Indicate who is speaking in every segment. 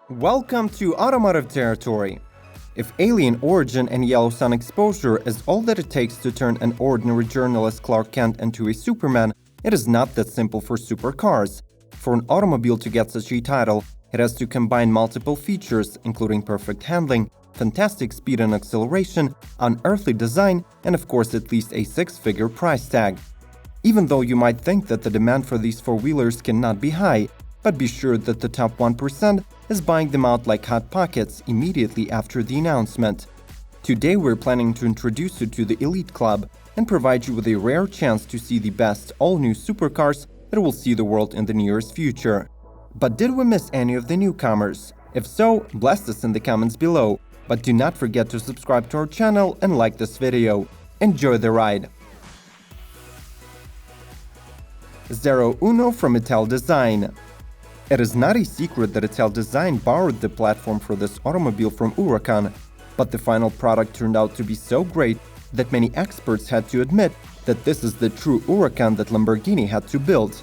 Speaker 1: Welcome to automotive territory. If alien origin and yellow sun exposure is all that it takes to turn an ordinary journalist Clark Kent into a Superman, it is not that simple for supercars. For an automobile to get such a title, it has to combine multiple features, including perfect handling, fantastic speed and acceleration, unearthly design, and of course at least a six-figure price tag. Even though you might think that the demand for these four-wheelers cannot be high, but be sure that the top 1% is buying them out like hot pockets immediately after the announcement. Today we're planning to introduce you to the Elite Club and provide you with a rare chance to see the best all-new supercars that will see the world in the nearest future. But did we miss any of the newcomers? If so, blast us in the comments below, but do not forget to subscribe to our channel and like this video. Enjoy the ride! Zerouno from italdesign. It is not a secret that italdesign borrowed the platform for this automobile from Huracan, but the final product turned out to be so great that many experts had to admit that this is the true Huracan that Lamborghini had to build.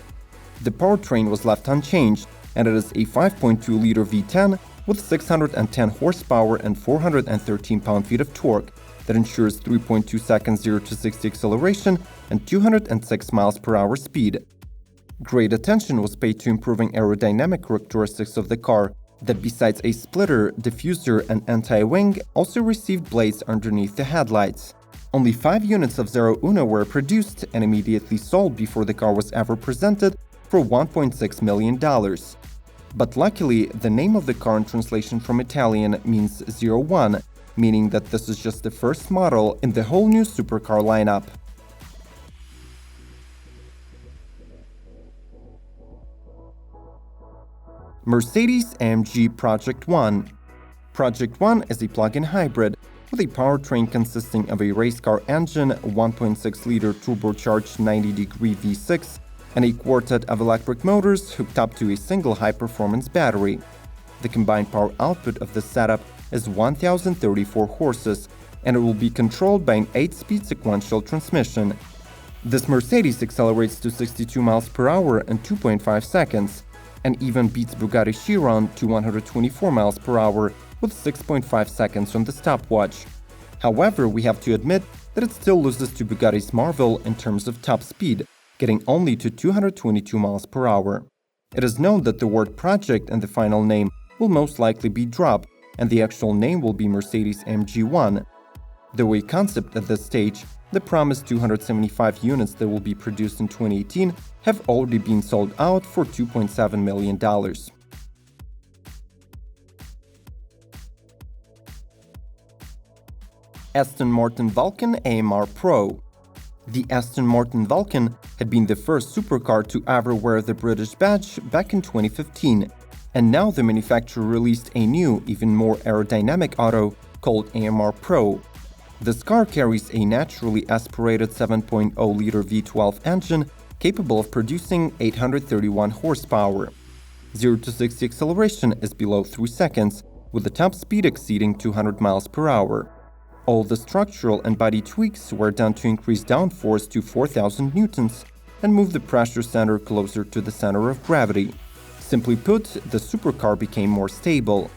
Speaker 1: The powertrain was left unchanged, and it is a 5.2-liter V10 with 610 horsepower and 413 pound-feet of torque that ensures 3.2 seconds 0 to 60 acceleration and 206 miles per hour speed. Great attention was paid to improving aerodynamic characteristics of the car that, besides a splitter, diffuser, and anti-wing, also received blades underneath the headlights. Only 5 units of Zerouno were produced and immediately sold before the car was ever presented for $1.6 million. But luckily, the name of the car in translation from Italian means 01, meaning that this is just the first model in the whole new supercar lineup. MercedesAMG Project One. Project One is a plug-in hybrid with a powertrain consisting of a race car engine, 1.6-liter turbocharged 90-degree V6, and a quartet of electric motors hooked up to a single high-performance battery. The combined power output of this setup is 1,034 horses, and it will be controlled by an 8-speed sequential transmission. This Mercedes accelerates to 62 miles per hour in 2.5 seconds, and even beats Bugatti Chiron to 124 miles per hour with 6.5 seconds on the stopwatch. However, we have to admit that it still loses to Bugatti's Marvel in terms of top speed, getting only to 222 miles per hour. It is known that the word project in the final name will most likely be dropped, and the actual name will be MercedesAMG One. Though a concept at this stage, the promised 275 units that will be produced in 2018 have already been sold out for $2.7 million. Aston Martin Vulcan AMR Pro. The Aston Martin Vulcan had been the first supercar to ever wear the British badge back in 2015, and now the manufacturer released a new, even more aerodynamic auto called AMR Pro. This car carries a naturally aspirated 7.0-liter V12 engine capable of producing 831 horsepower. 0 to 60 acceleration is below 3 seconds, with the top speed exceeding 200 miles per hour. All the structural and body tweaks were done to increase downforce to 4,000 newtons and move the pressure center closer to the center of gravity. Simply put, the supercar became more stable.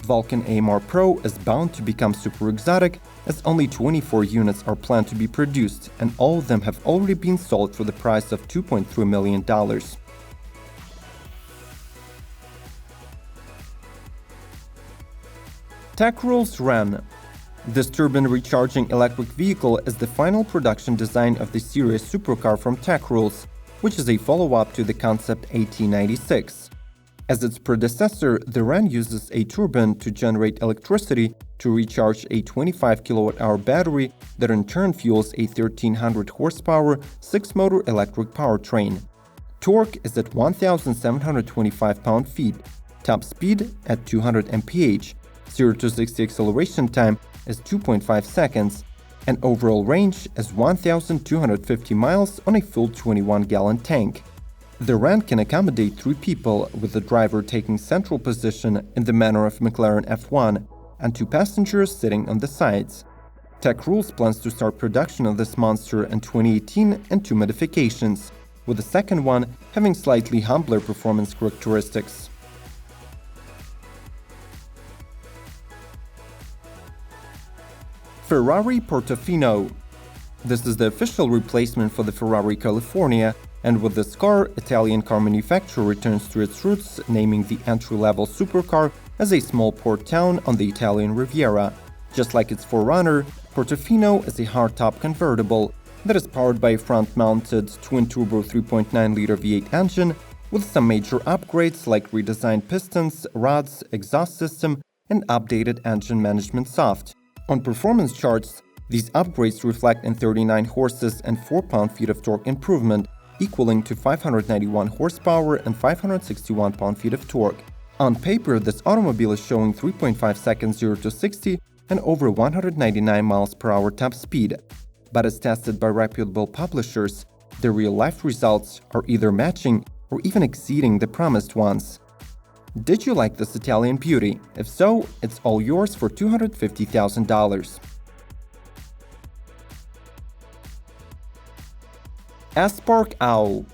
Speaker 1: Vulcan AMR Pro is bound to become super exotic, as only 24 units are planned to be produced, and all of them have already been sold for the price of $2.3 million. Tech Rules Ren. This turbine recharging electric vehicle is the final production design of the Cirrus supercar from Tech Rules, which is a follow-up to the concept 1896. As its predecessor, the Ren uses a turbine to generate electricity to recharge a 25 kWh battery that in turn fuels a 1,300 horsepower 6-motor electric powertrain. Torque is at 1,725 pound-feet, top speed at 200 mph, 0 to 60 acceleration time is 2.5 seconds, and overall range is 1,250 miles on a full 21-gallon tank. The Ren can accommodate 3 people, with the driver taking central position in the manner of McLaren F1 and 2 passengers sitting on the sides. Tech Rules plans to start production of this monster in 2018 and 2 modifications, with the second one having slightly humbler performance characteristics. Ferrari Portofino. This is the official replacement for the Ferrari California, and with this car, Italian car manufacturer returns to its roots, naming the entry-level supercar as a small port town on the Italian Riviera. Just like its forerunner, Portofino is a hardtop convertible that is powered by a front-mounted twin-turbo 3.9-liter V8 engine with some major upgrades like redesigned pistons, rods, exhaust system, and updated engine management software. On performance charts, these upgrades reflect in 39 horses and 4 pound-feet of torque improvement, equaling to 591 horsepower and 561 pound-feet of torque. On paper, this automobile is showing 3.5 seconds 0 to 60 and over 199 miles per hour top speed. But as tested by reputable publishers, the real-life results are either matching or even exceeding the promised ones. Did you like this Italian beauty? If so, it's all yours for $250,000. Aspark Owl.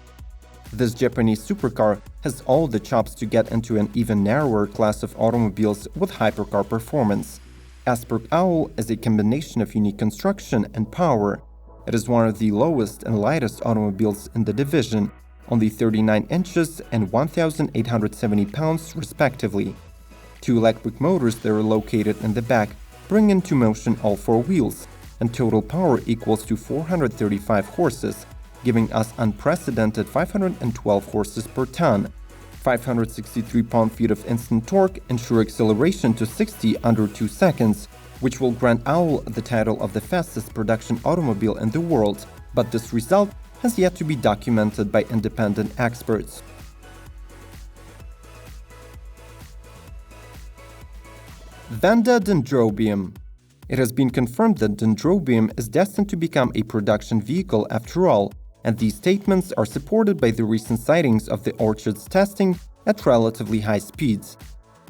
Speaker 1: This Japanese supercar has all the chops to get into an even narrower class of automobiles with hypercar performance. Aspark Owl is a combination of unique construction and power. It is one of the lowest and lightest automobiles in the division, only 39 inches and 1,870 pounds respectively. 2 electric motors that are located in the back bring into motion all 4 wheels, and total power equals to 435 horses, giving us unprecedented 512 horses per ton. 563 pound-feet of instant torque ensure acceleration to 60 under 2 seconds, which will grant Owl the title of the fastest production automobile in the world, but this result has yet to be documented by independent experts. Vanda Dendrobium. It has been confirmed that Dendrobium is destined to become a production vehicle after all, and these statements are supported by the recent sightings of the Orchid's testing at relatively high speeds.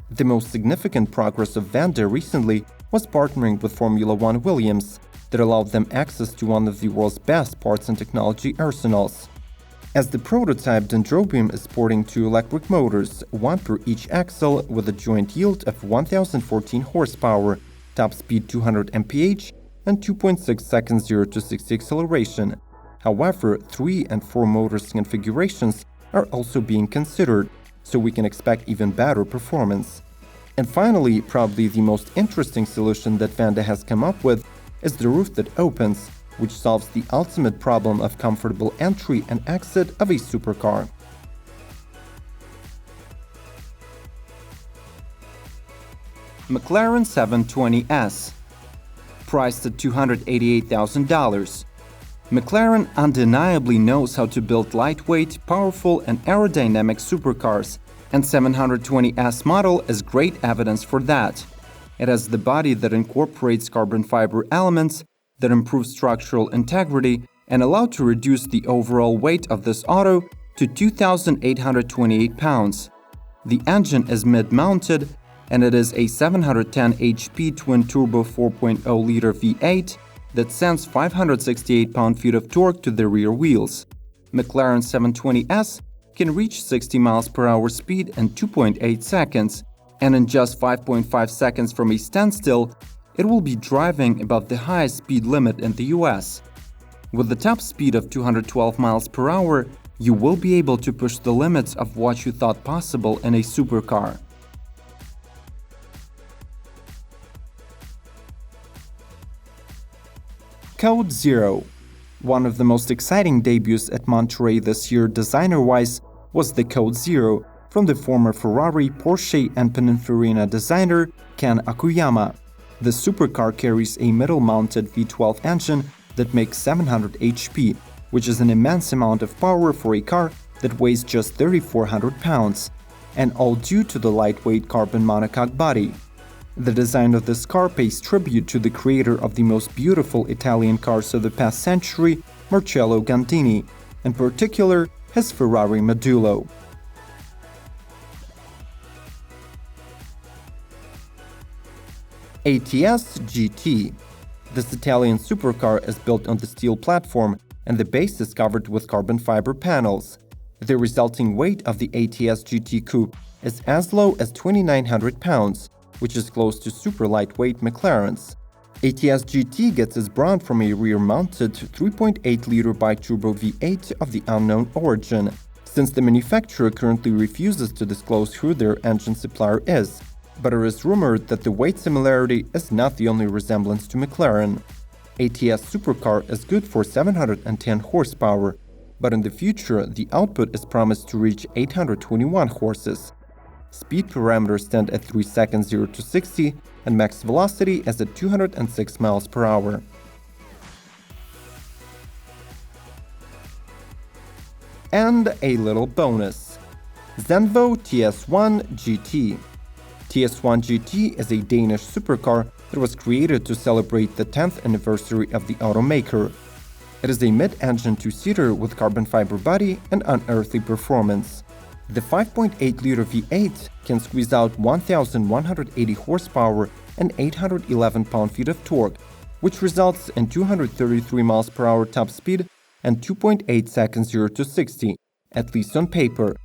Speaker 1: The most significant progress of Vanda recently was partnering with Formula One Williams that allowed them access to one of the world's best parts and technology arsenals. As the prototype, Dendrobium is sporting 2 electric motors, 1 per each axle, with a joint yield of 1,014 horsepower, top speed 200 mph, and 2.6 seconds 0 to 60 acceleration. However, 3 and 4 motors configurations are also being considered, so we can expect even better performance. And finally, probably the most interesting solution that Vanda has come up with is the roof that opens, which solves the ultimate problem of comfortable entry and exit of a supercar. McLaren 720S. Priced at $288,000. McLaren undeniably knows how to build lightweight, powerful, and aerodynamic supercars, and 720S model is great evidence for that. It has the body that incorporates carbon fiber elements that improve structural integrity and allow to reduce the overall weight of this auto to 2,828 pounds. The engine is mid-mounted, and it is a 710 HP twin-turbo 4.0-liter V8 that sends 568 pound-feet of torque to the rear wheels. McLaren 720S can reach 60 miles per hour speed in 2.8 seconds, and in just 5.5 seconds from a standstill, it will be driving above the highest speed limit in the US. With the top speed of 212 miles per hour, you will be able to push the limits of what you thought possible in a supercar. Code Zero. One of the most exciting debuts at Monterey this year designer-wise was the Code Zero from the former Ferrari, Porsche, and Pininfarina designer Ken Akuyama. The supercar carries a middle-mounted V12 engine that makes 700 HP, which is an immense amount of power for a car that weighs just 3,400 pounds, and all due to the lightweight carbon monocoque body. The design of this car pays tribute to the creator of the most beautiful Italian cars of the past century, Marcello Gandini, in particular his Ferrari Modulo. ATS GT. This Italian supercar is built on the steel platform, and the base is covered with carbon fiber panels. The resulting weight of the ATS GT Coupe is as low as 2,900 pounds, which is close to super lightweight McLaren's. ATS GT gets its brand from a rear-mounted 3.8-liter biturbo V8 of the unknown origin, since the manufacturer currently refuses to disclose who their engine supplier is. But it is rumored that the weight similarity is not the only resemblance to McLaren. ATS Supercar is good for 710 horsepower, but in the future the output is promised to reach 821 horses. Speed parameters stand at 3 seconds 0 to 60, and max velocity is at 206 miles per hour. And a little bonus: Zenvo TS1 GT. TS1 GT is a Danish supercar that was created to celebrate the 10th anniversary of the automaker. It is a mid-engine two-seater with carbon fiber body and unearthly performance. The 5.8-liter V8 can squeeze out 1,180 horsepower and 811 pound-feet of torque, which results in 233 miles per hour top speed and 2.8 seconds 0 to 60, at least on paper.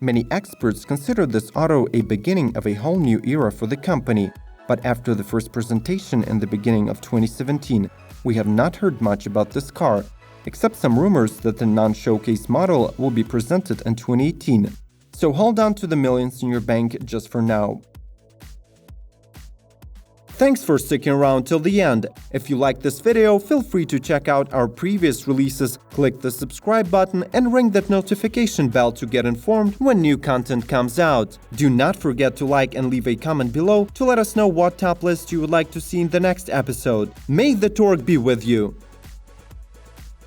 Speaker 1: Many experts consider this auto a beginning of a whole new era for the company, but after the first presentation in the beginning of 2017, we have not heard much about this car, except some rumors that the non-showcase model will be presented in 2018. So hold on to the millions in your bank just for now. Thanks for sticking around till the end. If you liked this video, feel free to check out our previous releases, click the subscribe button and ring that notification bell to get informed when new content comes out. Do not forget to like and leave a comment below to let us know what top list you would like to see in the next episode. May the torque be with you!